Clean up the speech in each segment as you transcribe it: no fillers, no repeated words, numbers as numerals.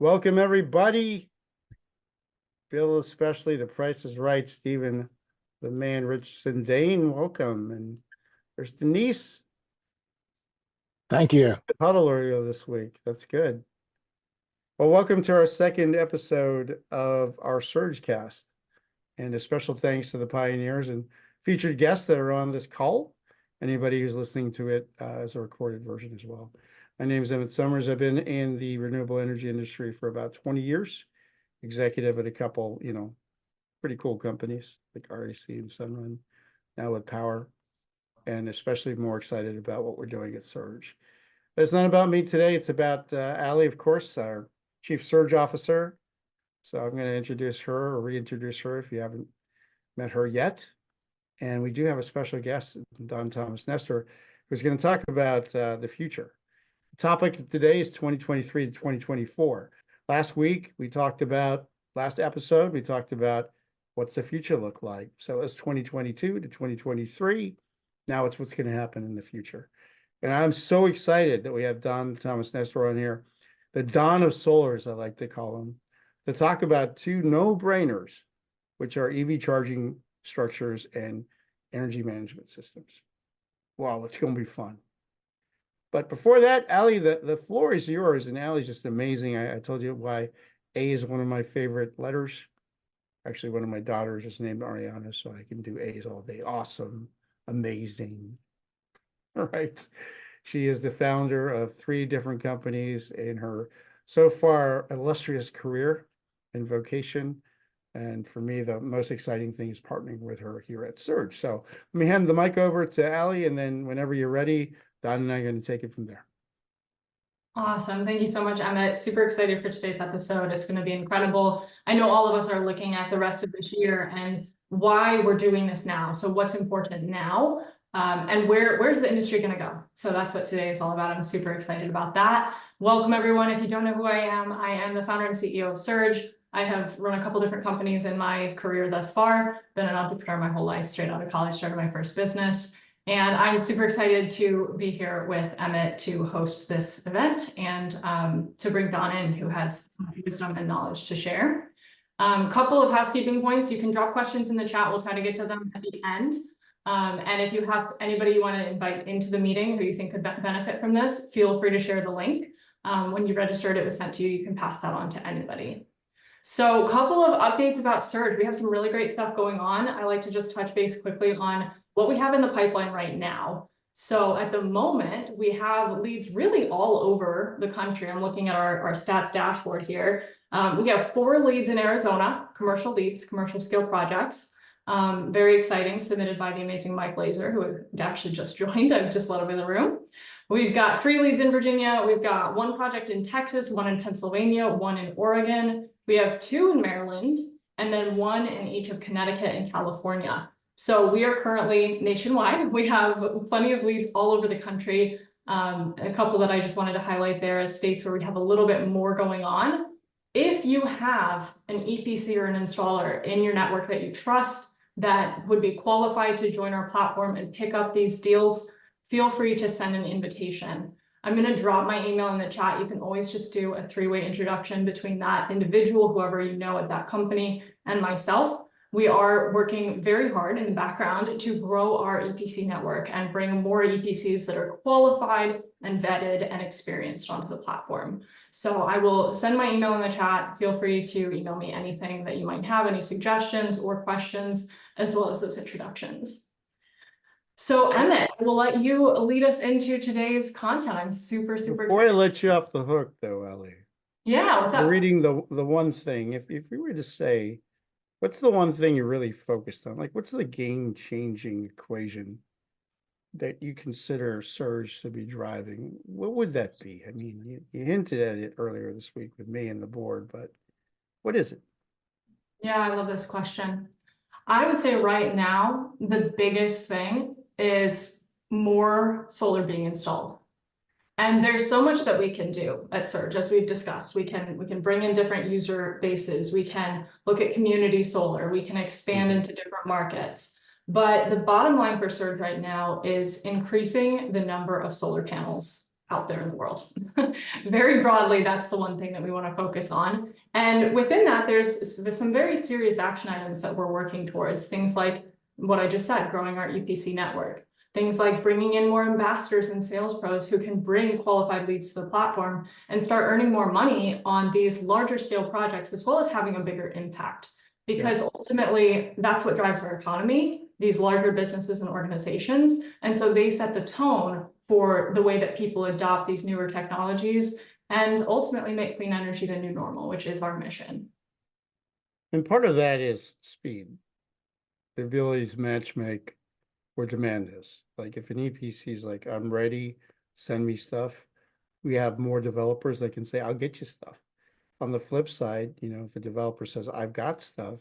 Welcome, everybody. Bill, especially, The Price is Right. Stephen, the man, Richardson, Dane, welcome. And there's Denise. Thank you. Huddle earlier this week. That's good. Well, welcome to our second episode of our Surgecast. And a special thanks to the pioneers and featured guests that are on this call. Anybody who's listening to it as a recorded version as well. My name is Emmett Summers. I've been in the renewable energy industry for about 20 years, executive at a couple, pretty cool companies like REC and Sunrun, now with Power, and especially more excited about what we're doing at Surge. But it's not about me today. It's about Allie, of course, our Chief Surge Officer. So I'm going to introduce her or reintroduce her if you haven't met her yet. And we do have a special guest, Don Thomas Nestor, who's going to talk about the future. The topic today is 2023 to 2024. Last episode, we talked about what's the future look like. So it's 2022 to 2023. Now it's what's going to happen in the future. And I'm so excited that we have Don Thomas Nestor on here, the Don of Solar, as I like to call him, to talk about two no-brainers, which are EV charging structures and energy management systems. Wow, it's going to be fun. But before that, Allie, the floor is yours, and Allie's just amazing. I told you why A is one of my favorite letters. Actually, one of my daughters is named Ariana, so I can do A's all day. Awesome, amazing. All right. She is the founder of 3 different companies in her so far illustrious career and vocation. And for me, the most exciting thing is partnering with her here at Surge. So let me hand the mic over to Allie, and then whenever you're ready, Don and I are going to take it from there. Awesome. Thank you so much, Emmett. Super excited for today's episode. It's going to be incredible. I know all of us are looking at the rest of this year and why we're doing this now. So what's important now, and where's the industry going to go? So that's what today is all about. I'm super excited about that. Welcome, everyone. If you don't know who I am the founder and CEO of Surge. I have run a couple different companies in my career thus far, been an entrepreneur my whole life, straight out of college, started my first business. And I'm super excited to be here with Emmett to host this event and to bring Don in, who has some wisdom and knowledge to share. Couple of housekeeping points. You can drop questions in the chat. We'll try to get to them at the end. And if you have anybody you want to invite into the meeting who you think could benefit from this, feel free to share the link. When you registered, it was sent to you. You can pass that on to anybody. So a couple of updates about Surge. We have some really great stuff going on. I like to just touch base quickly on what we have in the pipeline right now. So at the moment, we have leads really all over the country. I'm looking at our stats dashboard here. We have 4 leads in Arizona, commercial leads, commercial scale projects. Very exciting, submitted by the amazing Mike Laser, who actually just joined. I've just let him in the room. We've got 3 leads in Virginia. We've got 1 project in Texas, 1 in Pennsylvania, 1 in Oregon. We have 2 in Maryland, and then 1 in each of Connecticut and California. So we are currently nationwide. We have plenty of leads all over the country. A couple that I just wanted to highlight there as states where we have a little bit more going on. If you have an EPC or an installer in your network that you trust that would be qualified to join our platform and pick up these deals, feel free to send an invitation. I'm going to drop my email in the chat. You can always just do a 3-way introduction between that individual, whoever you know at that company, and myself. We are working very hard in the background to grow our EPC network and bring more EPCs that are qualified and vetted and experienced onto the platform. So I will send my email in the chat. Feel free to email me anything that you might have, any suggestions or questions, as well as those introductions. So Emmett, I will let you lead us into today's content. I'm super excited. Before I let you off the hook, though, Allie. Yeah, what's up? Reading the one thing, if we were to say, what's the one thing you're really focused on? Like, what's the game-changing equation that you consider Surge to be driving? What would that be? I mean, you hinted at it earlier this week with me and the board, but what is it? Yeah, I love this question. I would say right now, the biggest thing is more solar being installed. And there's so much that we can do at Surge, as we've discussed. We can bring in different user bases. We can look at community solar. We can expand into different markets. But the bottom line for Surge right now is increasing the number of solar panels out there in the world. Very broadly, that's the one thing that we want to focus on. And within that, there's some very serious action items that we're working towards. Things like what I just said, growing our EPC network. Things like bringing in more ambassadors and sales pros who can bring qualified leads to the platform and start earning more money on these larger scale projects, as well as having a bigger impact. Because ultimately, that's what drives our economy, these larger businesses and organizations. And so they set the tone for the way that people adopt these newer technologies and ultimately make clean energy the new normal, which is our mission. And part of that is speed, the ability to matchmake where demand is. Like if an EPC is like, I'm ready, send me stuff. We have more developers that can say, I'll get you stuff. On the flip side, you know, if a developer says, I've got stuff,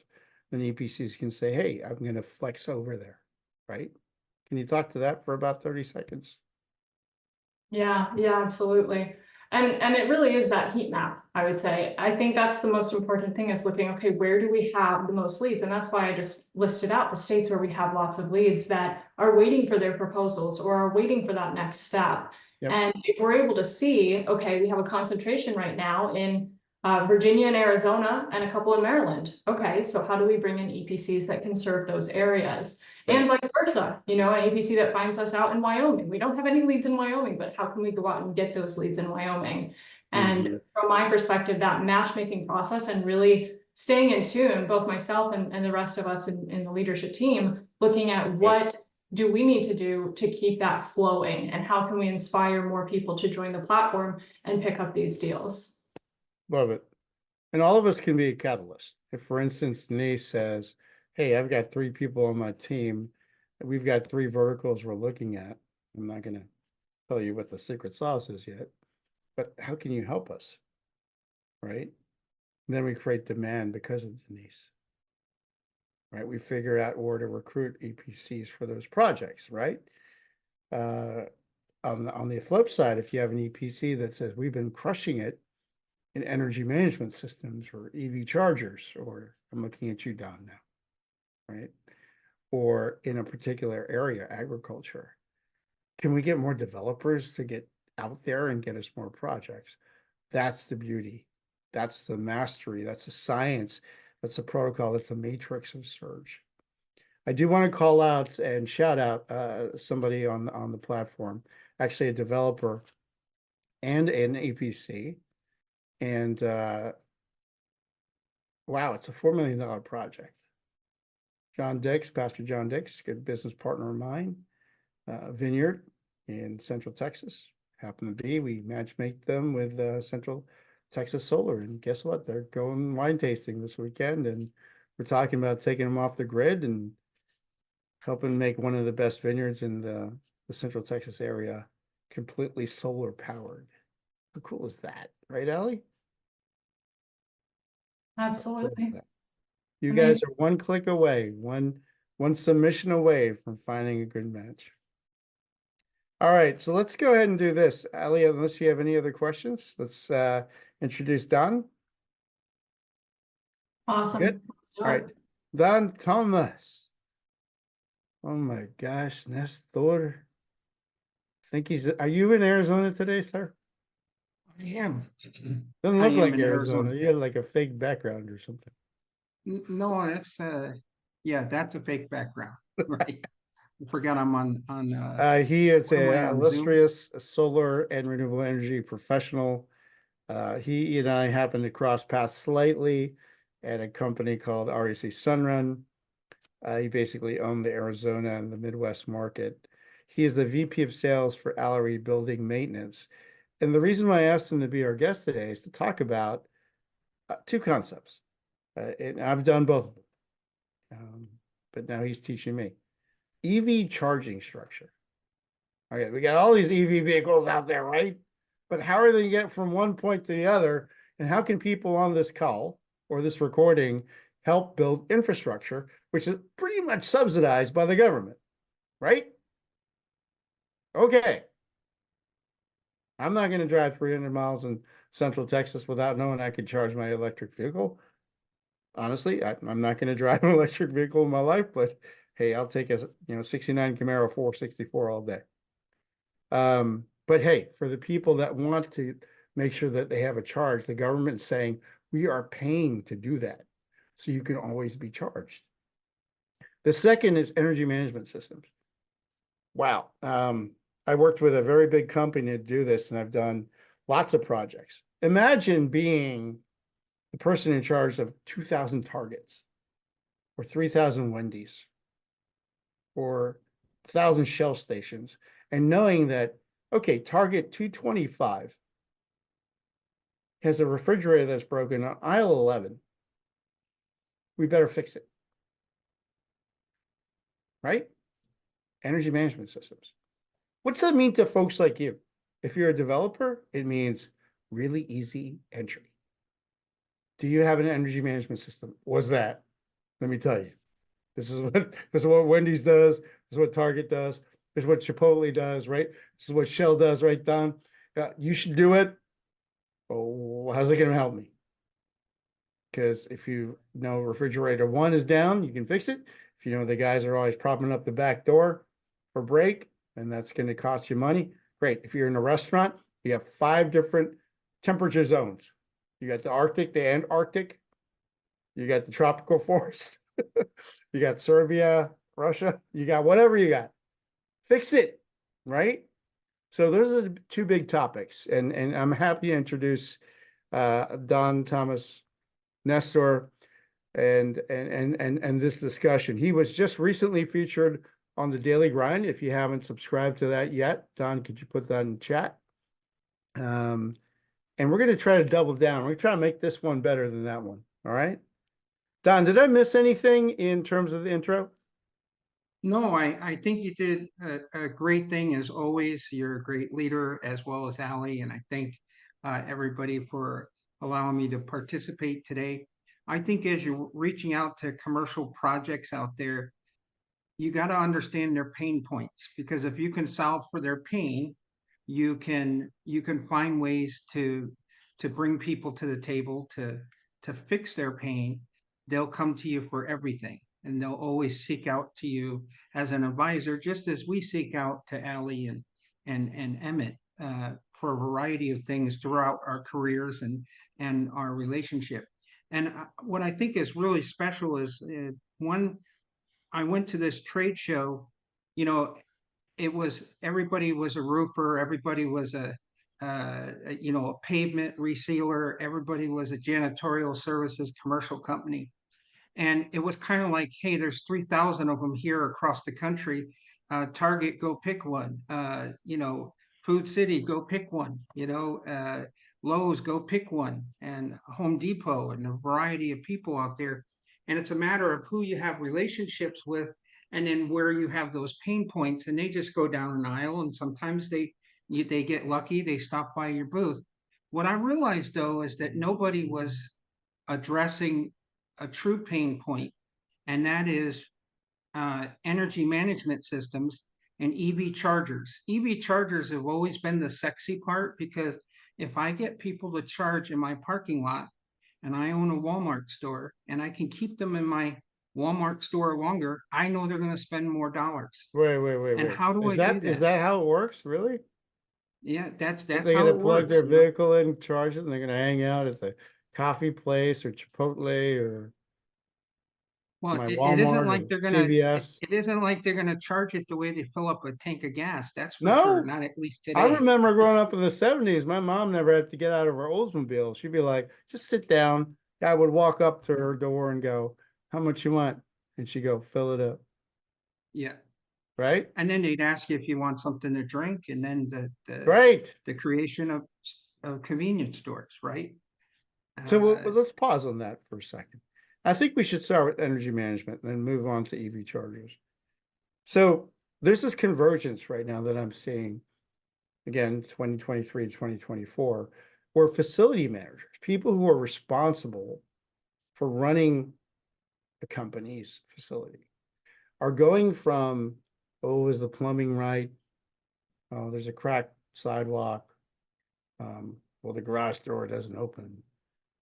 then EPCs can say, hey, I'm going to flex over there, right? Can you talk to that for about 30 seconds? Yeah, absolutely. And it really is that heat map, I would say. I think that's the most important thing is looking, okay, where do we have the most leads? And that's why I just listed out the states where we have lots of leads that are waiting for their proposals or are waiting for that next step. Yep. And if we're able to see, okay, we have a concentration right now in Virginia and Arizona and a couple in Maryland. Okay, so how do we bring in EPCs that can serve those areas? And vice versa, you know, an EPC that finds us out in Wyoming. We don't have any leads in Wyoming, but how can we go out and get those leads in Wyoming? And from my perspective, that matchmaking process and really staying in tune, both myself and the rest of us in the leadership team, looking at what do we need to do to keep that flowing and how can we inspire more people to join the platform and pick up these deals? Love it. And all of us can be a catalyst. If, for instance, Denise says, hey, I've got 3 people on my team, we've got 3 verticals we're looking at. I'm not going to tell you what the secret sauce is yet, but how can you help us? Right? And then we create demand because of Denise. Right? We figure out where to recruit EPCs for those projects, right? On the flip side, if you have an EPC that says we've been crushing it in energy management systems or EV chargers, or I'm looking at you, Don, now, right? Or in a particular area, agriculture. Can we get more developers to get out there and get us more projects? That's the beauty. That's the mastery. That's the science. That's the protocol. That's the matrix of Surge. I do want to call out and shout out somebody on the platform, actually a developer and an EPC. And wow, it's a $4 million project. John Dix, Pastor John Dix, good business partner of mine, vineyard in Central Texas. Happened to be, we matchmake them with Central Texas Solar. And guess what? They're going wine tasting this weekend. And we're talking about taking them off the grid and helping make one of the best vineyards in the Central Texas area completely solar powered. How cool is that? Right, Allie? Absolutely. You guys are one click away, one submission away from finding a good match. All right, so let's go ahead and do this. Ali, unless you have any other questions, let's introduce Don. Awesome. Good. All right, Don Thomas. Oh my gosh, Nestor. Are you in Arizona today, sir? I am. Doesn't I look am like in Arizona. Arizona. You have like a fake background or something. No, that's yeah, that's a fake background, right? I forgot I'm on He is what am I an on, Zoom? illustrious solar and renewable energy professional. He and I happened to cross paths slightly at a company called REC Sunrun. He basically owned the Arizona and the Midwest market. He is the VP of sales for Allery Building Maintenance. And the reason why I asked him to be our guest today is to talk about 2 concepts. And I've done both of them, but now he's teaching me. EV charging structure. Okay, we got all these EV vehicles out there, right? But how are they going to get from one point to the other? And how can people on this call or this recording help build infrastructure, which is pretty much subsidized by the government, right? Okay. I'm not going to drive 300 miles in Central Texas without knowing I could charge my electric vehicle. Honestly, I'm not going to drive an electric vehicle in my life, but hey, I'll take a 69 Camaro 464 all day. But hey, for the people that want to make sure that they have a charge, the government's saying, we are paying to do that. So you can always be charged. The second is energy management systems. Wow. I worked with a very big company to do this, and I've done lots of projects. Imagine being the person in charge of 2,000 Targets or 3,000 Wendy's or 1,000 Shell stations, and knowing that, okay, Target 225 has a refrigerator that's broken on aisle 11. We better fix it. Right? Energy management systems. What's that mean to folks like you? If you're a developer, it means really easy entry. Do you have an energy management system? What's that? Let me tell you. This is what Wendy's does. This is what Target does. This is what Chipotle does, right? This is what Shell does, right, Don? You should do it. Oh, how's it going to help me? Because if you know refrigerator 1 is down, you can fix it. If you know the guys are always propping up the back door for break, and that's going to cost you money, great. If you're in a restaurant, you have 5 different temperature zones. You got the Arctic, the Antarctic, you got the tropical forest, you got Serbia, Russia, you got whatever you got. Fix it, right? So those are the 2 big topics, and I'm happy to introduce Don Thomas Nestor and this discussion. He was just recently featured on the Daily Grind. If you haven't subscribed to that yet, Don, could you put that in the chat? And we're going to try to double down. We're going to try to make this one better than that one. All right. Don, did I miss anything in terms of the intro? No, I think you did a great thing as always. You're a great leader as well as Allie, and I thank everybody for allowing me to participate today. I think as you're reaching out to commercial projects out there, you got to understand their pain points, because if you can solve for their pain, you can find ways to bring people to the table to fix their pain. They'll come to you for everything, and they'll always seek out to you as an advisor, just as we seek out to Allie and Emmett for a variety of things throughout our careers and our relationship. And what I think is really special is one, I went to this trade show, you know, it was, everybody was a roofer, everybody was a pavement resealer, everybody was a janitorial services commercial company. And it was kind of like, hey, there's 3,000 of them here across the country. Target, go pick one. Food City, go pick one. Lowe's, go pick one. And Home Depot, and a variety of people out there. And it's a matter of who you have relationships with, and then where you have those pain points. And they just go down an aisle, and sometimes they get lucky, they stop by your booth. What I realized though is that nobody was addressing a true pain point, and that is energy management systems and EV chargers. EV chargers have always been the sexy part, because if I get people to charge in my parking lot, and I own a Walmart store, and I can keep them in my Walmart store longer, I know they're going to spend more dollars. Wait. And how do I do that? Is that how it works? Really? Yeah, that's They're how going to it plug works. their vehicle in, charge it, and they're going to hang out at the coffee place or Chipotle or Well, my it Walmart isn't like or they're gonna. CVS. It isn't like they're gonna charge it the way they fill up a tank of gas. That's for No. sure. Not at least I today. remember growing up in the 70s, my mom never had to get out of her Oldsmobile. She'd be like, just sit down. Guy would walk up to her door and go, how much you want? And she'd go, fill it up. Yeah. Right? And then they'd ask you if you want something to drink, and then Right. the creation of convenience stores, right? So let's pause on that for a second. I think we should start with energy management and then move on to EV chargers. So there's this convergence right now that I'm seeing, again, 2023 to 2024, where facility managers, people who are responsible for running the company's facility, are going from, oh, is the plumbing right? Oh, there's a cracked sidewalk. Well, the garage door doesn't open,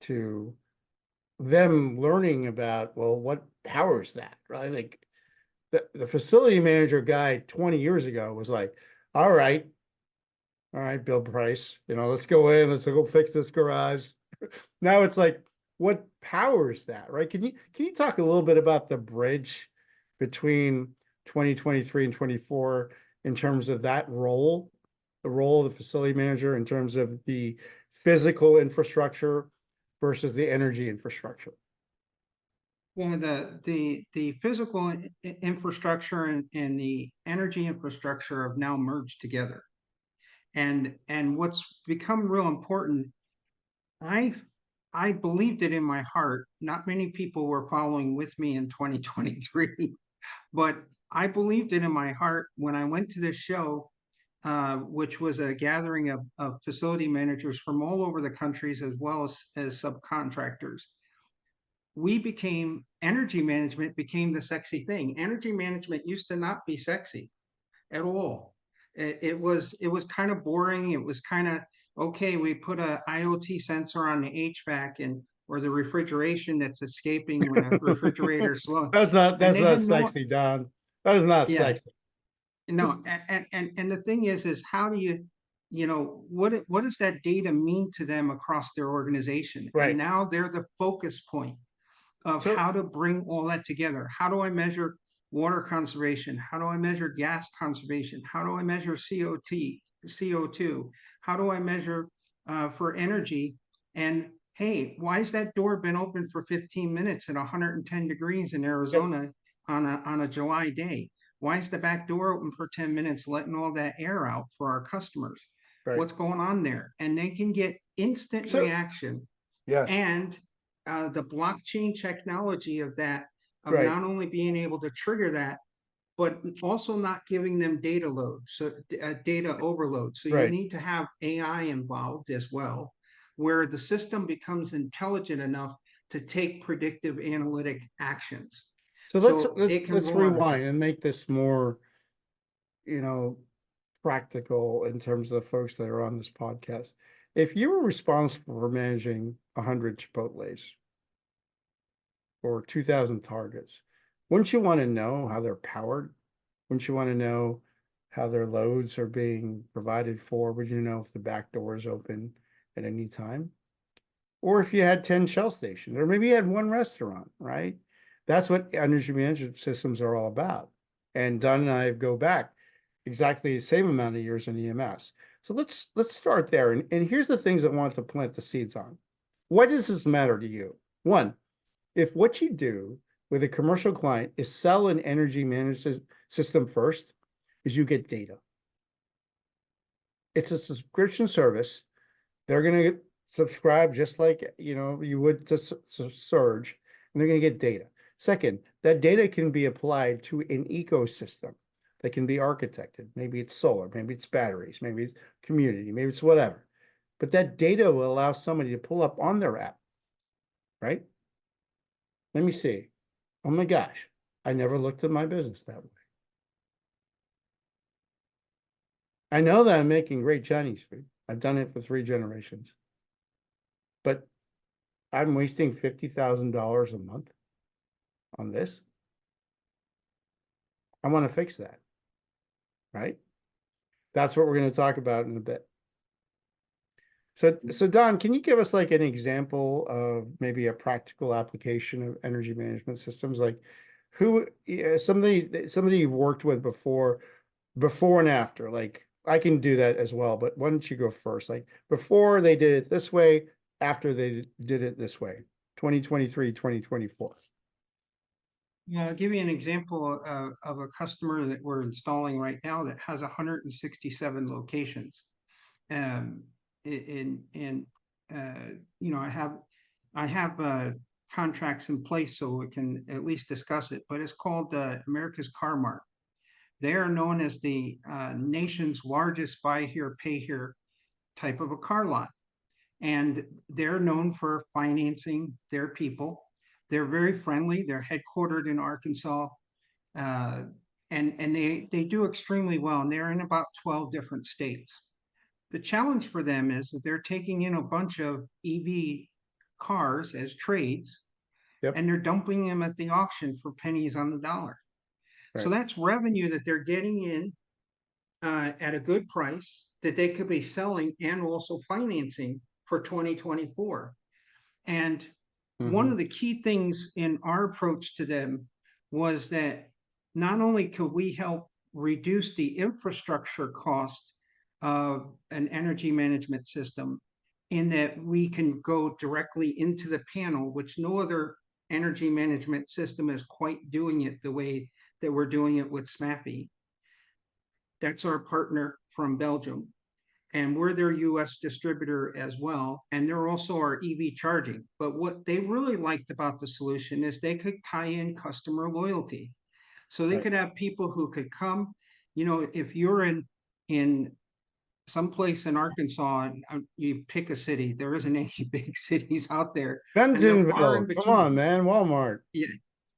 to them learning about, well, what powers that, right? Like the facility manager guy 20 years ago was like, all right, All right, Bill Price, let's go in, let's go fix this garage. Now it's like, what powers that, right? Can you talk a little bit about the bridge between 2023 and 24 in terms of that role, the role of the facility manager in terms of the physical infrastructure versus the energy infrastructure? Well, the physical infrastructure and the energy infrastructure have now merged together. And what's become real important, I I believed it in my heart. Not many people were following with me in 2023, but I believed it in my heart when I went to this show, which was a gathering of facility managers from all over the countries as well as subcontractors. Energy management became the sexy thing. Energy management used to not be sexy at all. It was kind of boring. It was kind of okay. We put a IoT sensor on the HVAC and or the refrigeration that's escaping when a refrigerator's slow. And That's they not had no, sexy, Don. That is not yeah, sexy. no. And the thing is how do what does that data mean to them across their organization? And Right. now they're the focus point of So, how to bring all that together. How do I measure water conservation? How do I measure gas conservation? How do I measure CO2? How do I measure for energy? And hey, why has that door been open for 15 minutes at 110 degrees in yep, Arizona on a July day? Why is the back door open for 10 minutes, letting all that air out for our customers? right. What's going on there? And they can get instant So, reaction yes, and the blockchain technology of that, of right, not only being able to trigger that, but also not giving them data load, so data overload. So you right. need to have AI involved as well, where the system becomes intelligent enough to take predictive analytic actions. So let's So let's it can let's roll out. rewind and make this more, you know, practical in terms of the folks that are on this podcast. If you were responsible for managing 100 Chipotles or 2,000 Targets, wouldn't you want to know how they're powered? Wouldn't you want to know how their loads are being provided for? Would you know if the back door is open at any time? Or if you had 10 Shell stations, or maybe you had one restaurant, right? That's what energy management systems are all about. And Don and I go back exactly the same amount of years in EMS. So let's start there. And here's the things I want to plant the seeds on. Why does this matter to you? One, if what you do with a commercial client is sell an energy management system first, is you get data. It's a subscription service. They're going to subscribe just like you would to Surge, and they're going to get data. Second, that data can be applied to an ecosystem that can be architected. Maybe it's solar, maybe it's batteries, maybe it's community, maybe it's whatever. But that data will allow somebody to pull up on their app, right? Let me see. Oh my gosh, I never looked at my business that way. I know that I'm making great Chinese food. I've done it for 3 generations, but I'm wasting $50,000 a month on this. I want to fix that, right? That's what we're going to talk about in a bit. So Don, can you give us like an example of maybe a practical application of energy management systems? Like somebody you've worked with before and after, like I can do that as well, but why don't you go first? Like before they did it this way, after they did it this way, 2023, 2024. Yeah, I'll give you an example of a customer that we're installing right now that has 167 locations. Um, in I have contracts in place so we can at least discuss it, but it's called America's Car Mart. They are known as the nation's largest buy here, pay here type of a car lot. And they're known for financing their people. They're very friendly. They're headquartered in Arkansas. Uh, and they do extremely well. And they're in about 12 different states. The challenge for them is that they're taking in a bunch of EV cars as trades, Yep. and they're dumping them at the auction for pennies on the dollar. So Right. that's revenue that they're getting in at a good price. that they could be selling and also financing for 2024. And one of the key things in our approach to them was that not only could we help reduce the infrastructure cost of an energy management system, in that we can go directly into the panel, which no other energy management system is quite doing it the way that we're doing it with SMAPI. That's our partner from Belgium. And we're their US distributor as well. And they're also our EV charging. But what they really liked about the solution is they could tie in customer loyalty. So they Right. could have people who could come, you know, if you're in someplace in Arkansas, and you pick a city, there isn't any big cities out there. And they're far in Bentonville, come on, between. man, Walmart. Yeah,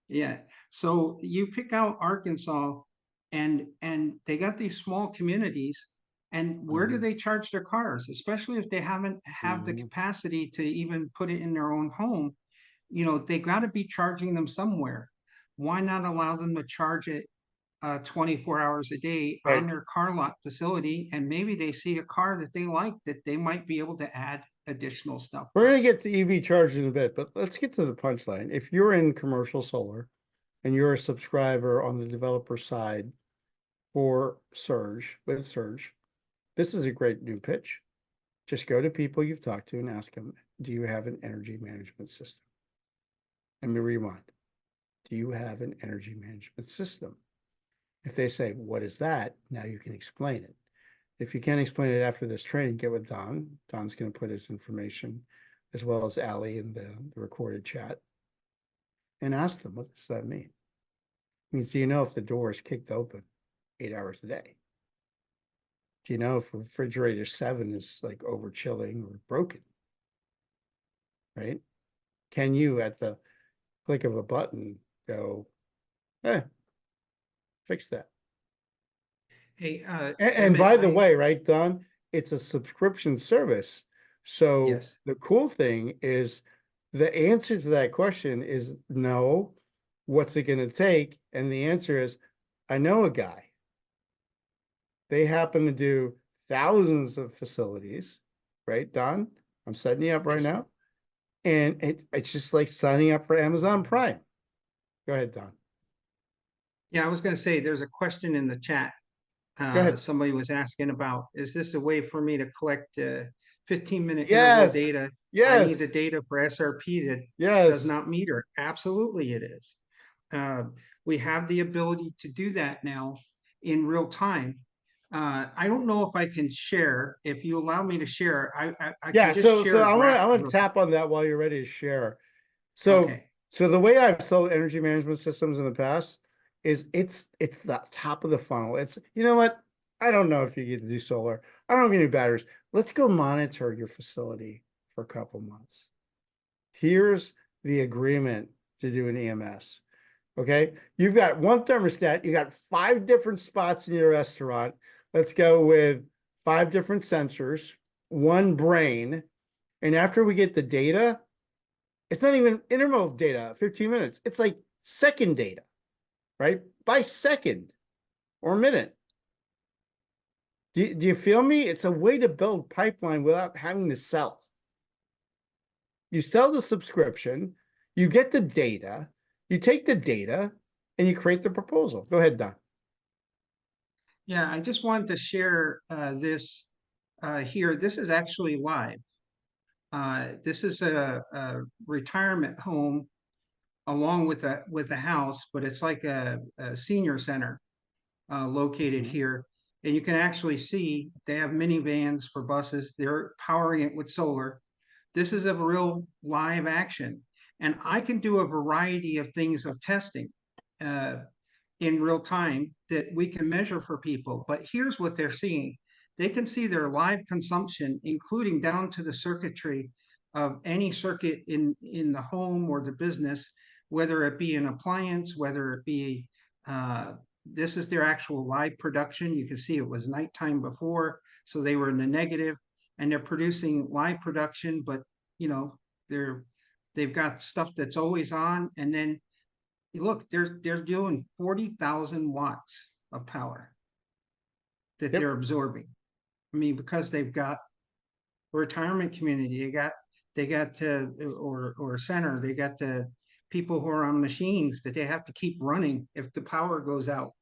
yeah. So you pick out Arkansas, and they got these small communities, and where do Mhm. they charge their cars? Especially if they haven't have the Mhm. capacity to even put it in their own home, you know, they got to be charging them somewhere. Why not allow them to charge it 24 hours a day on Right. their car lot facility? And maybe they see a car that they like, that they might be able to add additional stuff. We're gonna get to EV charging in a bit, but let's get to the punchline. If you're in commercial solar and you're a subscriber on the developer side for Surge, with Surge, this is a great new pitch. Just go to people you've talked to and ask them, do you have an energy management system? Let me rewind. Do you have an energy management system? If they say, what is that? Now you can explain it. If you can't explain it after this training, get with Don. Don's going to put his information as well as Ali in the recorded chat and ask them, what does that mean? It means, do you know if the door is kicked open 8 hours a day? Do you know if refrigerator 7 is like over chilling or broken? Right? Can you, at the click of a button, go, fix that? Hey, And Emmett, by the way, right, Don, it's a subscription service. So yes. the cool thing is the answer to that question is no. What's it going to take? And the answer is, I know a guy. They happen to do thousands of facilities, right, Don? I'm setting you up right Yes, sir. now. And it's just like signing up for Amazon Prime. Go ahead, Don. Yeah, I was going to say there's a question in the chat. Go ahead. Somebody was asking about, is this a way for me to collect 15-minute interval Yes. data? I need the Yes. data for SRP that does Yes. not meter. Absolutely, it is. We have the ability to do that now in real time. I don't know if I can share. If you allow me to share, I Yeah, can just so share a graph. I want to tap on that while you're ready to share. So Okay. so the way I've sold energy management systems in the past is it's the top of the funnel. It's, you know what? I don't know if you get to do solar. I don't know if you need batteries. Let's go monitor your facility for a couple months. Here's the agreement to do an EMS. Okay, you've got one thermostat, you got 5 different spots in your restaurant. Let's go with 5 different sensors, one brain. And after we get the data, it's not even interval data, 15 minutes. It's like second data, right? By second or minute. Do you feel me? It's a way to build pipeline without having to sell. You sell the subscription, you get the data, you take the data, and you create the proposal. Go ahead, Don. Yeah, I just wanted to share this here. This is actually live. This is a retirement home along with a house, but it's like a senior center located here. And you can actually see they have minivans for buses. They're powering it with solar. This is a real live action. And I can do a variety of things of testing uh, in real time that we can measure for people. But here's what they're seeing. They can see their live consumption, including down to the circuitry of any circuit in the home or the business, whether it be an appliance, whether it be this is their actual live production. You can see it was nighttime before, so they were in the negative, and they're producing live production, but you know, they've got stuff that's always on, and then look, they're doing 40,000 watts of power that Yep. they're absorbing. I mean, because they've got a retirement community, they got or center, they got the people who are on machines that they have to keep running if the power goes out.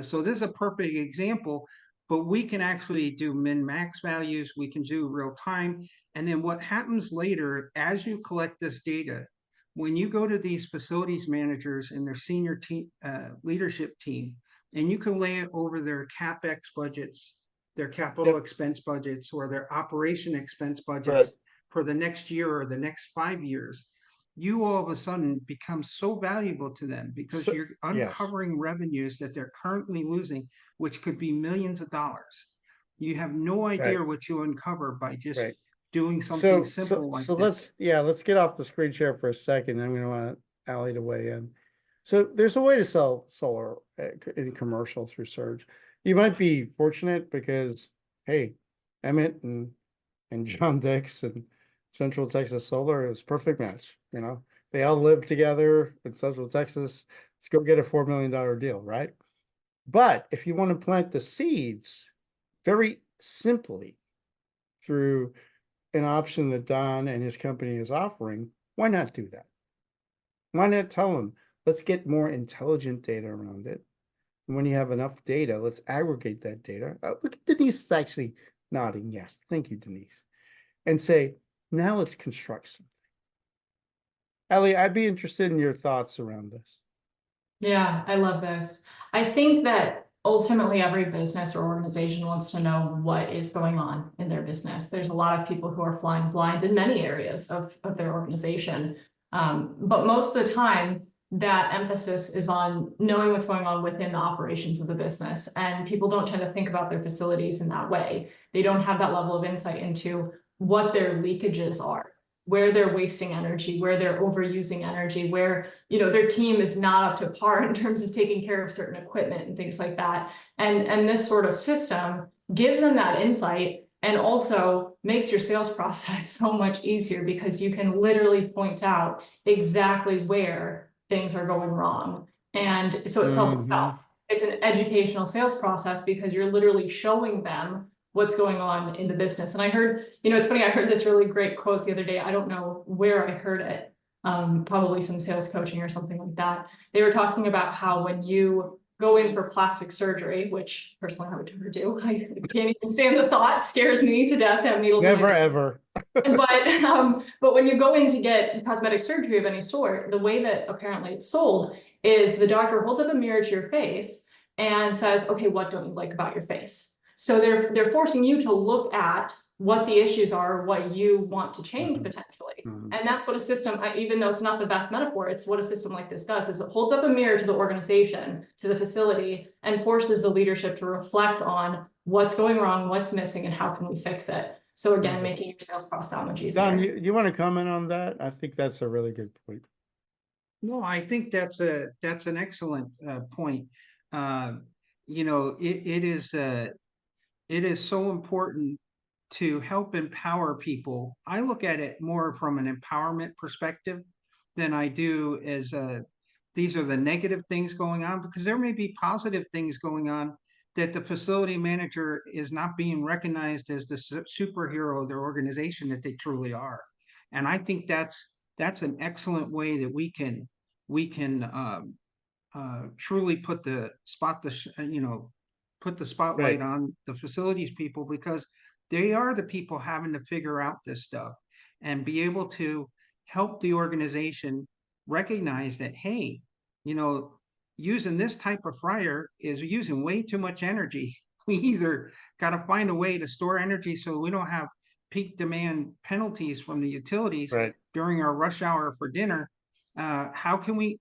So this is a perfect example, but we can actually do min-max values, we can do real time. And then what happens later, as you collect this data, when you go to these facilities managers and their senior team, leadership team, and you can lay it over their CapEx budgets, their capital Yep. expense budgets, or their operation expense Right. budgets for the next year or the next 5 years, you all of a sudden become so valuable to them because So- you're yes. uncovering revenues that they're currently losing, which could be millions of dollars. You have no idea Right. what you uncover by just Right. doing something So, simple like so this. let's get off the screen share for a second. I'm gonna want Ally to weigh in. So there's a way to sell solar in commercial through Surge. You might be fortunate because, hey, Emmett and John Dix and Central Texas Solar is a perfect match, you know? They all live together in Central Texas. Let's go get a $4 million deal, right? But if you want to plant the seeds very simply through an option that Don and his company is offering, why not do that? Why not tell them, let's get more intelligent data around it. And when you have enough data, let's aggregate that data. Look at Denise is actually nodding. Yes, thank you, Denise. And say, now let's construct something. Ellie, I'd be interested in your thoughts around this. Yeah, I love this. I think that ultimately every business or organization wants to know what is going on in their business. There's a lot of people who are flying blind in many areas of their organization. But most of the time, that emphasis is on knowing what's going on within the operations of the business. And people don't tend to think about their facilities in that way. They don't have that level of insight into what their leakages are, where they're wasting energy, where they're overusing energy, where, you know, their team is not up to par in terms of taking care of certain equipment and things like that. And this sort of system gives them that insight and also makes your sales process so much easier because you can literally point out exactly where things are going wrong. And so it sells itself. It's an educational sales process because you're literally showing them what's going on in the business. And I heard, you know, it's funny, I heard this really great quote the other day. I don't know where I heard it, probably some sales coaching or something like that. They were talking about how when you go in for plastic surgery, which personally I would never do, I can't even stand the thought, scares me to death, have needles in my Never, veins. ever. But when you go in to get cosmetic surgery of any sort, the way that apparently it's sold is the doctor holds up a mirror to your face and says, okay, what don't you like about your face? So they're forcing you to look at what the issues are, what you want to change potentially. And that's what a system, even though it's not the best metaphor, it's what a system like this does, is it holds up a mirror to the organization, to the facility, and forces the leadership to reflect on what's going wrong, what's missing, and how can we fix it. So again, making your sales process that much easier. Don, you want to comment on that? I think that's a really good point. No, I think that's an excellent point. You know, it is so important to help empower people. I look at it more from an empowerment perspective than I do as these are the negative things going on, because there may be positive things going on that the facility manager is not being recognized as the superhero of their organization that they truly are. And I think that's an excellent way that we can truly put the spotlight Right. on the facilities people, because they are the people having to figure out this stuff and be able to help the organization recognize that, hey, you know, using this type of fryer is using way too much energy. We either got to find a way to store energy so we don't have peak demand penalties from the utilities Right. during our rush hour for dinner. How can we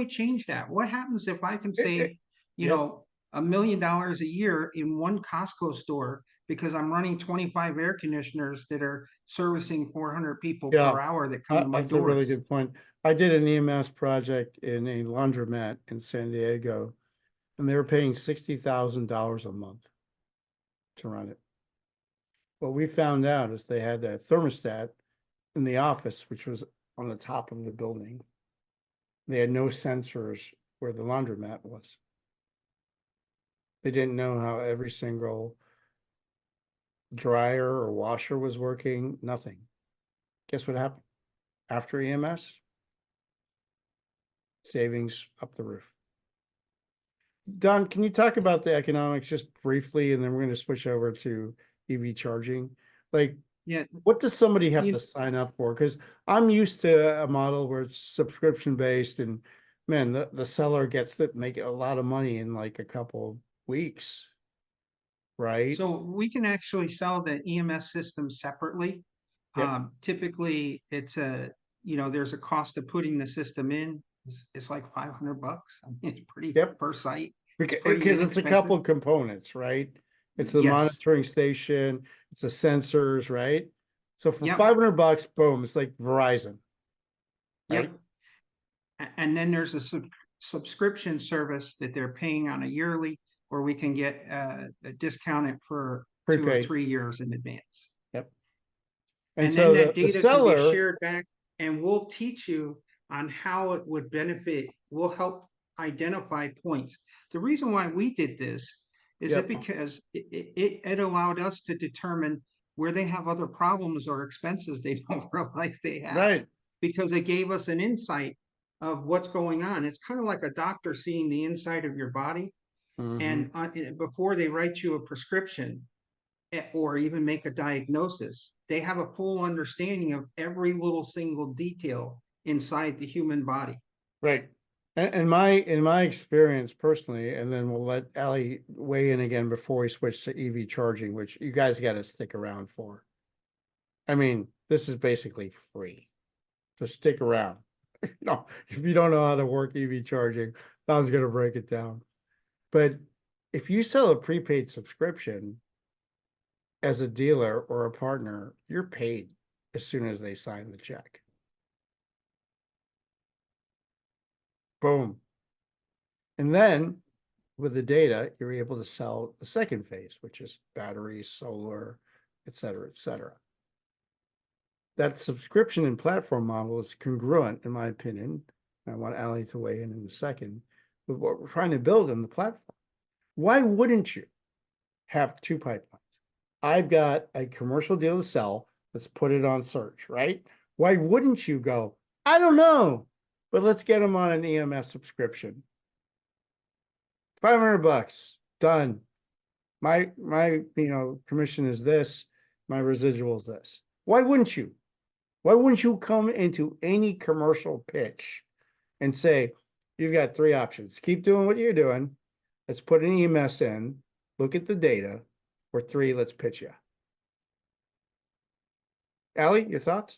change that? What happens if I can save, you Yep. know, $1 million a year in one Costco store because I'm running 25 air conditioners that are servicing 400 people Yeah, per hour that come to my that's a really doors? good point. I did an EMS project in a laundromat in San Diego, and they were paying $60,000 a month to run it. What we found out is they had that thermostat in the office, which was on the top of the building. They had no sensors where the laundromat was. They didn't know how every single dryer or washer was working, nothing. Guess what happened? After EMS? Savings up the roof. Don, can you talk about the economics just briefly, and then we're gonna switch over to EV charging? Like, Yeah, what does somebody have You- to sign up for? Because I'm used to a model where it's subscription based, and man, the seller gets to make a lot of money in like a couple weeks, right? so we can actually sell the EMS system separately. Yep. Typically, it's there's a cost of putting the system in. It's like $500. I mean, it's pretty Yep. per site. Because pretty it's a inexpensive. couple components, right? It's the Yes. monitoring station, it's the sensors, right? So for Yep. $500, boom, it's like Verizon. Right? Yep. And then there's a subscription service that they're paying on a yearly, or we can get a discounted for 2 or Prepaid. 3 years in advance. Yep. And And then so that the data can be seller, shared back, and we'll teach you on how it would benefit. We'll help identify points. The reason why we did this is Yep. because it allowed us to determine where they have other problems or expenses they don't realize they have. right? Because it gave us an insight of what's going on. It's kind of like a doctor seeing the inside of your body. Mhm. And before they write you a prescription, or even make a diagnosis, they have a full understanding of every little single detail inside the human body. Right. And in my experience personally, and then we'll let Ali weigh in again before we switch to EV charging, which you guys got to stick around for. I mean, this is basically free. So stick around. No, if you don't know how to work EV charging, Don's gonna break it down. But if you sell a prepaid subscription as a dealer or a partner, you're paid as soon as they sign the check. Boom. And then with the data, you're able to sell the second phase, which is batteries, solar, et cetera, et cetera. That subscription and platform model is congruent, in my opinion. I want Ali to weigh in a second with what we're trying to build in the platform. Why wouldn't you have two pipelines? I've got a commercial deal to sell. Let's put it on search, right? Why wouldn't you go, I don't know, but let's get them on an EMS subscription. $500, done. My commission is this, my residual is this. Why wouldn't you? Why wouldn't you come into any commercial pitch and say, you've got three options. Keep doing what you're doing. Let's put an EMS in, look at the data, or three, let's pitch you. Ali, your thoughts?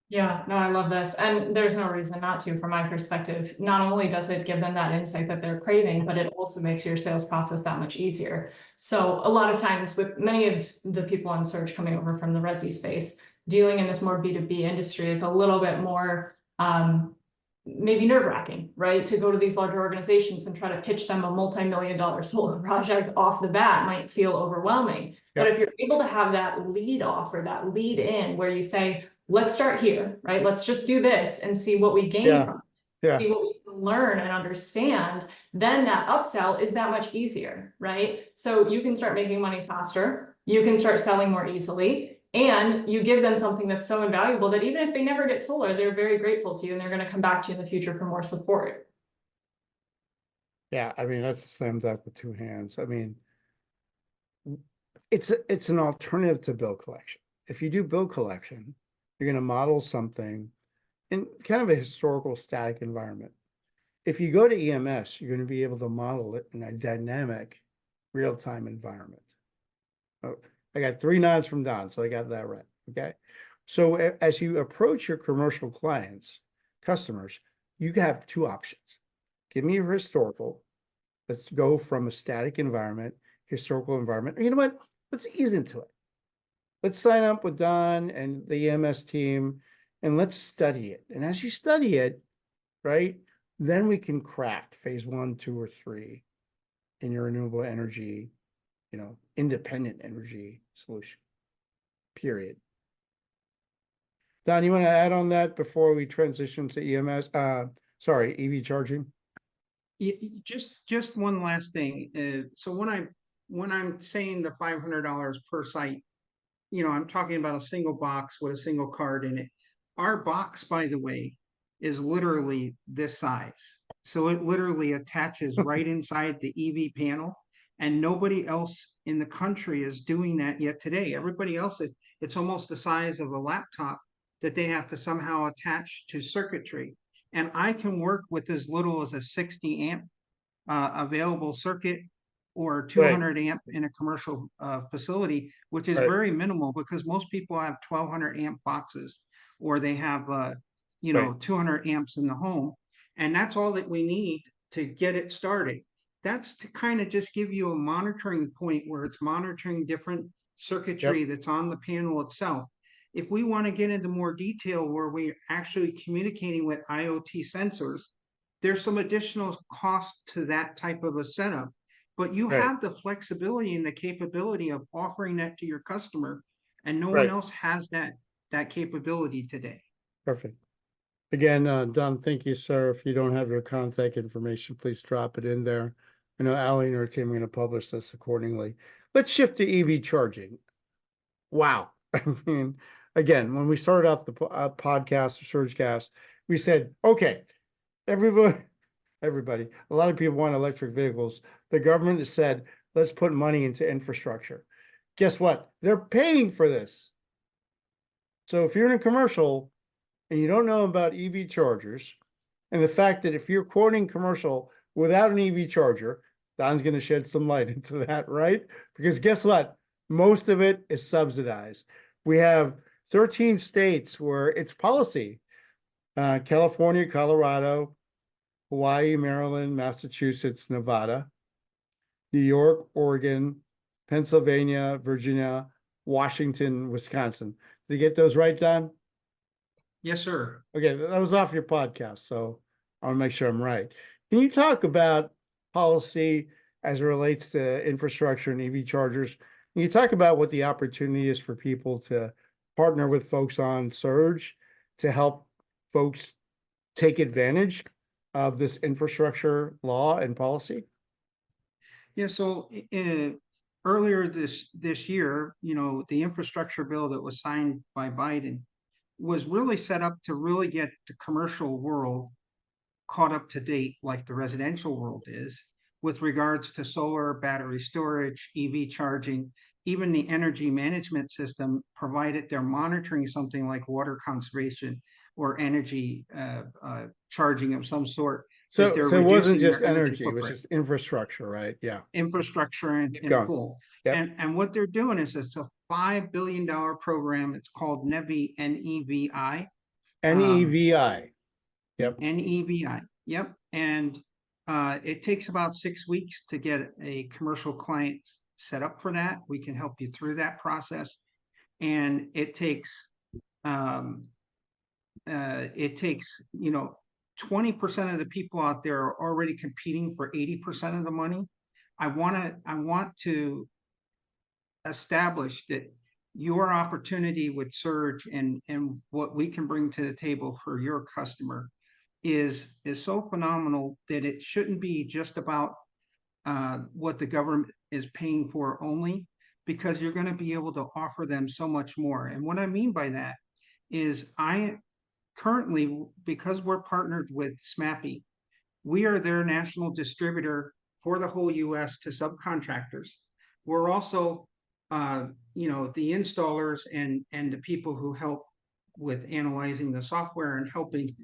Yeah, no, I love this. And there's no reason not to, from my perspective. Not only does it give them that insight that they're craving, but it also makes your sales process that much easier. So a lot of times with many of the people on search coming over from the resi space, dealing in this more B2B industry is a little bit more maybe nerve-wracking, right? To go to these larger organizations and try to pitch them a multi-million-dollar solar project off the bat might feel overwhelming. But if you're able to have that lead off or that lead in where you say, let's start here, right? Let's just do this and see what we gain from it, see what we can learn and understand, then that upsell is that much easier, right? So you can start making money faster, you can start selling more easily, and you give them something that's so invaluable that even if they never get solar, they're very grateful to you and they're going to come back to you in the future for more support. Yeah, I mean, that's a slam dunk with two hands. I mean, it's an alternative to bill collection. If you do bill collection, you're going to model something in kind of a historical static environment. If you go to EMS, you're going to be able to model it in a dynamic real-time environment. Oh, I got 3 nods from Don, so I got that right. Okay. So as you approach your commercial clients, customers, you have two options. Give me your historical. Let's go from a static environment, historical environment. You know what? Let's ease into it. Let's sign up with Don and the EMS team and let's study it. And as you study it, right, then we can craft phase 1, 2, or 3 in your renewable energy, independent energy solution, period. Don, you want to add on that before we transition to EMS? Sorry, EV charging? Just one last thing. So when I'm saying the $500 per site I'm talking about a single box with a single card in it. Our box, by the way, is literally this size. So it literally attaches right inside the EV panel. And nobody else in the country is doing that yet today. Everybody else, it's almost the size of a laptop that they have to somehow attach to circuitry. And I can work with as little as a 60 amp available circuit or 200 amp in a commercial facility, which is Right. very minimal because most people have 1200 amp boxes or they have, Right. 200 amps in the home. And that's all that we need to get it started. That's to kind of just give you a monitoring point where it's monitoring different circuitry that's on the panel itself. If we want to get into more detail where we're actually communicating with IoT sensors, there's some additional cost to that type of a setup, but you Right. have the flexibility and the capability of offering that to your customer, and no one Right. else has that capability today. Perfect. Again, Don, thank you, sir. If you don't have your contact information, please drop it in there. I know Allie and her team are going to publish this accordingly. Let's shift to EV charging. Wow. I mean, again, when we started off the podcast or Surgecast, we said, okay, everybody, a lot of people want electric vehicles. The government has said, let's put money into infrastructure. Guess what? They're paying for this. So if you're in a commercial and you don't know about EV chargers, and the fact that if you're quoting commercial without an EV charger, Don's going to shed some light into that, right? Because guess what? Most of it is subsidized. We have 13 states where it's policy. California, Colorado, Hawaii, Maryland, Massachusetts, Nevada, New York, Oregon, Pennsylvania, Virginia, Washington, Wisconsin. Did you get those right, Don? Yes, sir. Okay, that was off your podcast, so I want to make sure I'm right. Can you talk about policy as it relates to infrastructure and EV chargers? Can you talk about what the opportunity is for people to partner with folks on Surge to help folks take advantage of this infrastructure law and policy? Yeah, so earlier this year, the infrastructure bill that was signed by Biden was really set up to really get the commercial world caught up to date like the residential world is with regards to solar, battery storage, EV charging, even the energy management system, provided they're monitoring something like water conservation or energy charging of some sort. So, That they're so it wasn't reducing just their energy energy, it was footprint. just infrastructure, right? Yeah. Infrastructure Keep in going. full. Yep. And what they're doing is it's a $5 billion program. It's called NEVI, N-E-V-I. NEVI. Yep. NEVI. Yep. And it takes about 6 weeks to get a commercial client set up for that. We can help you through that process. And it takes 20% of the people out there are already competing for 80% of the money. I want to establish that your opportunity with Surge and what we can bring to the table for your customer is so phenomenal that it shouldn't be just about what the government is paying for only, because you're going to be able to offer them so much more. And what I mean by that is I currently, because we're partnered with SMAPI, we are their national distributor for the whole US to subcontractors. We're also, the installers and the people who help with analyzing the software and helping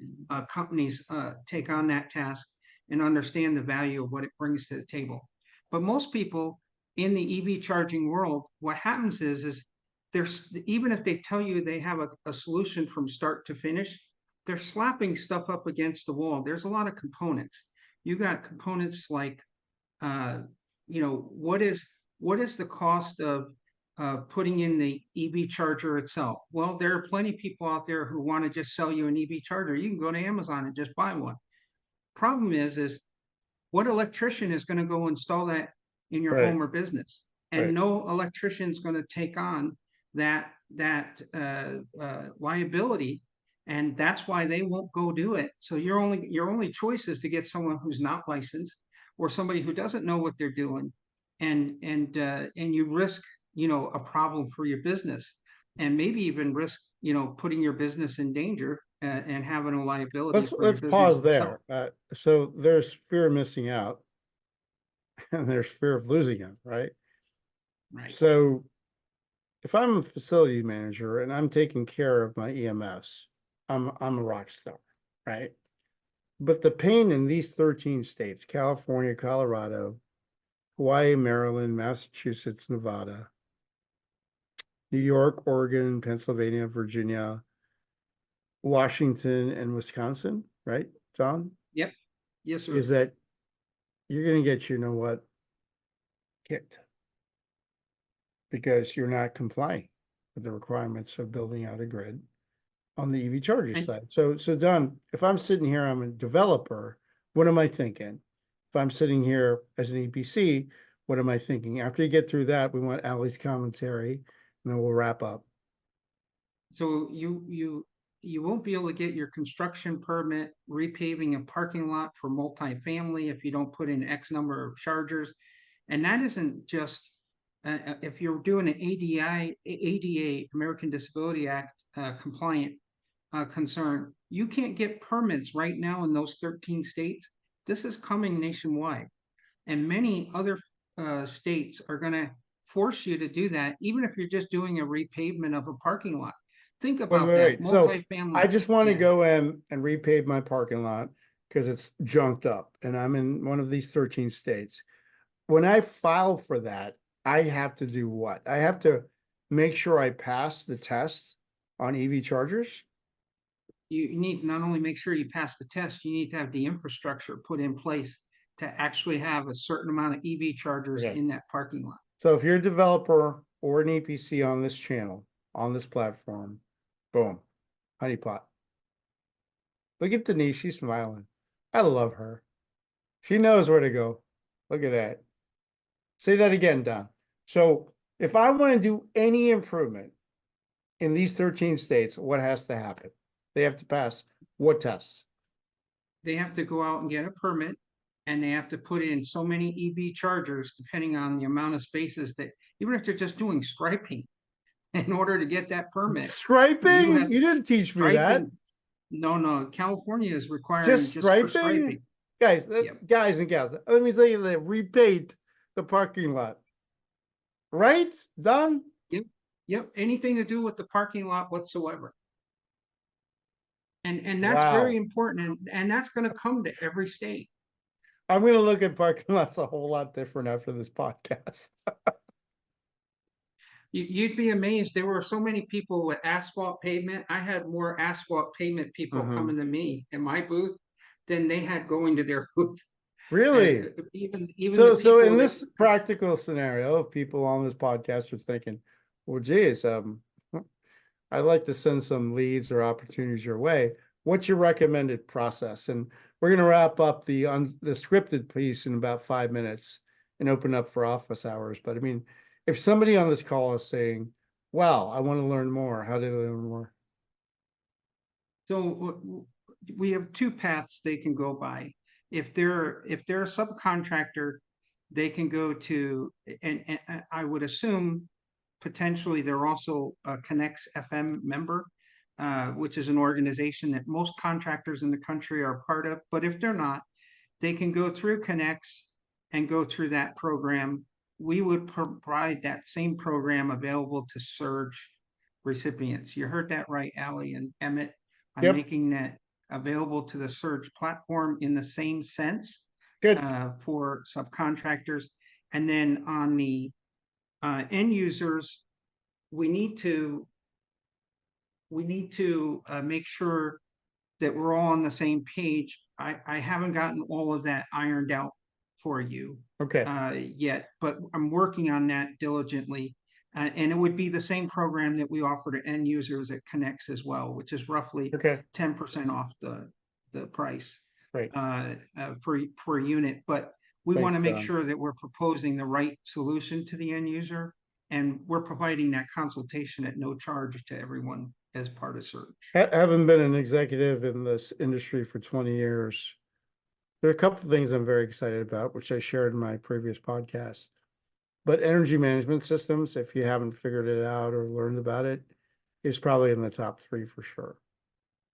companies take on that task and understand the value of what it brings to the table. But most people in the EV charging world, what happens is there's, even if they tell you they have a solution from start to finish, they're slapping stuff up against the wall. There's a lot of components. You got components like, what is the cost of putting in the EV charger itself? Well, there are plenty of people out there who want to just sell you an EV charger. You can go to Amazon and just buy one. Problem is what electrician is going to go install that in your Right. home or business? And Right. no electrician is going to take on that liability, and that's why they won't go do it. So your only choice is to get someone who's not licensed or somebody who doesn't know what they're doing, and you risk a problem for your business. and maybe even risk, putting your business in danger and having a liability for your Let's business pause itself. there. So there's fear of missing out and there's fear of losing out, right? Right. So if I'm a facility manager and I'm taking care of my EMS, I'm a rock star, right? But the pain in these 13 states, California, Colorado, Hawaii, Maryland, Massachusetts, Nevada, New York, Oregon, Pennsylvania, Virginia, Washington, and Wisconsin, right, John? Yep. Yes, sir. Is that you're gonna get, you know what, kicked. Because you're not complying with the requirements of building out a grid on the EV charger And- side. So Don, if I'm sitting here, I'm a developer, what am I thinking? If I'm sitting here as an EPC, what am I thinking? After you get through that, we want Ally's commentary, and then we'll wrap up. So you won't be able to get your construction permit, repaving a parking lot for multifamily if you don't put in X number of chargers. And that isn't just, if you're doing an ADA, American Disability Act compliant concern, you can't get permits right now in those 13 states. This is coming nationwide. And many other states are going to force you to do that, even if you're just doing a repavement of a parking lot. Think about that. Wait. So I Multifamily. just want to Yeah. go in and repave my parking lot because it's junked up and I'm in one of these 13 states. When I file for that, I have to do what? I have to make sure I pass the test on EV chargers? You need not only make sure you pass the test, you need to have the infrastructure put in place to actually have a certain amount of EV chargers Okay. in that parking lot. So if you're a developer or an EPC on this channel, on this platform, boom, honeypot. Look at Denise, she's smiling. I love her. She knows where to go. Look at that. Say that again, Don. So if I want to do any improvement in these 13 states, what has to happen? They have to pass what tests? They have to go out and get a permit, and they have to put in so many EV chargers, depending on the amount of spaces that, even if they're just doing striping, in order to get that permit. Striping? have You didn't teach me that. Striping, no, California is requiring Just just for striping? striping. Guys, Yep. guys and gals, let me tell you, they repaid the parking lot. Right? Done? Yep, anything to do with the parking lot whatsoever. And that's very Wow. important, and that's gonna come to every state. I'm gonna look at parking lots a whole lot different after this podcast. You'd be amazed, there were so many people with asphalt pavement. I had more asphalt pavement people Mhm. coming to me in my booth than they had going to their booth. Really? Even So the people in that- this practical scenario, if people on this podcast are thinking, well, geez, I'd like to send some leads or opportunities your way. What's your recommended process? And we're gonna wrap up the scripted piece in about 5 minutes and open up for office hours. But I mean, if somebody on this call is saying, wow, I want to learn more, how do they learn more? So we have two paths they can go by. If they're a subcontractor, they can go to, and I would assume potentially they're also a Connects FM member, which is an organization that most contractors in the country are part of. But if they're not, they can go through Connects and go through that program. We would provide that same program available to surge recipients. You heard that right, Ally and Emmett. I'm Yep. making that available to the surge platform in the same sense Good. for subcontractors. And then on the end users, we need to make sure that we're all on the same page. I haven't gotten all of that ironed out for you Okay. yet, but I'm working on that diligently. And it would be the same program that we offer to end users at Connects as well, which is roughly Okay. 10% off the price Great. per unit. But we want to Thanks, make Don. sure that we're proposing the right solution to the end user, and we're providing that consultation at no charge to everyone as part of Surge. Having been an executive in this industry for 20 years, there are a couple of things I'm very excited about, which I shared in my previous podcast. But energy management systems, if you haven't figured it out or learned about it, is probably in the top 3 for sure.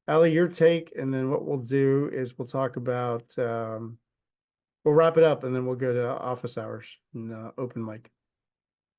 Ellie, your take, and then what we'll do is we'll talk about, we'll wrap it up and then we'll go to office hours and open mic.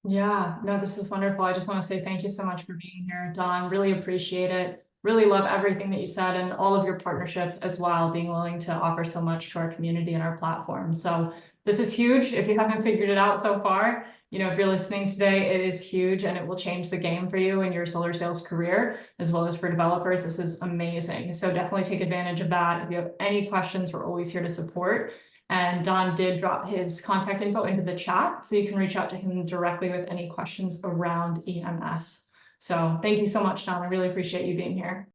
Yeah, no, this is wonderful. I just want to say thank you so much for being here, Don. Really appreciate it. Really love everything that you said and all of your partnership as well, being willing to offer so much to our community and our platform. So this is huge. If you haven't figured it out so far, you know, if you're listening today, it is huge and it will change the game for you in your solar sales career, as well as for developers. This is amazing. So definitely take advantage of that. If you have any questions, we're always here to support. And Don did drop his contact info into the chat, so you can reach out to him directly with any questions around EMS. So thank you so much, Don. I really appreciate you being here.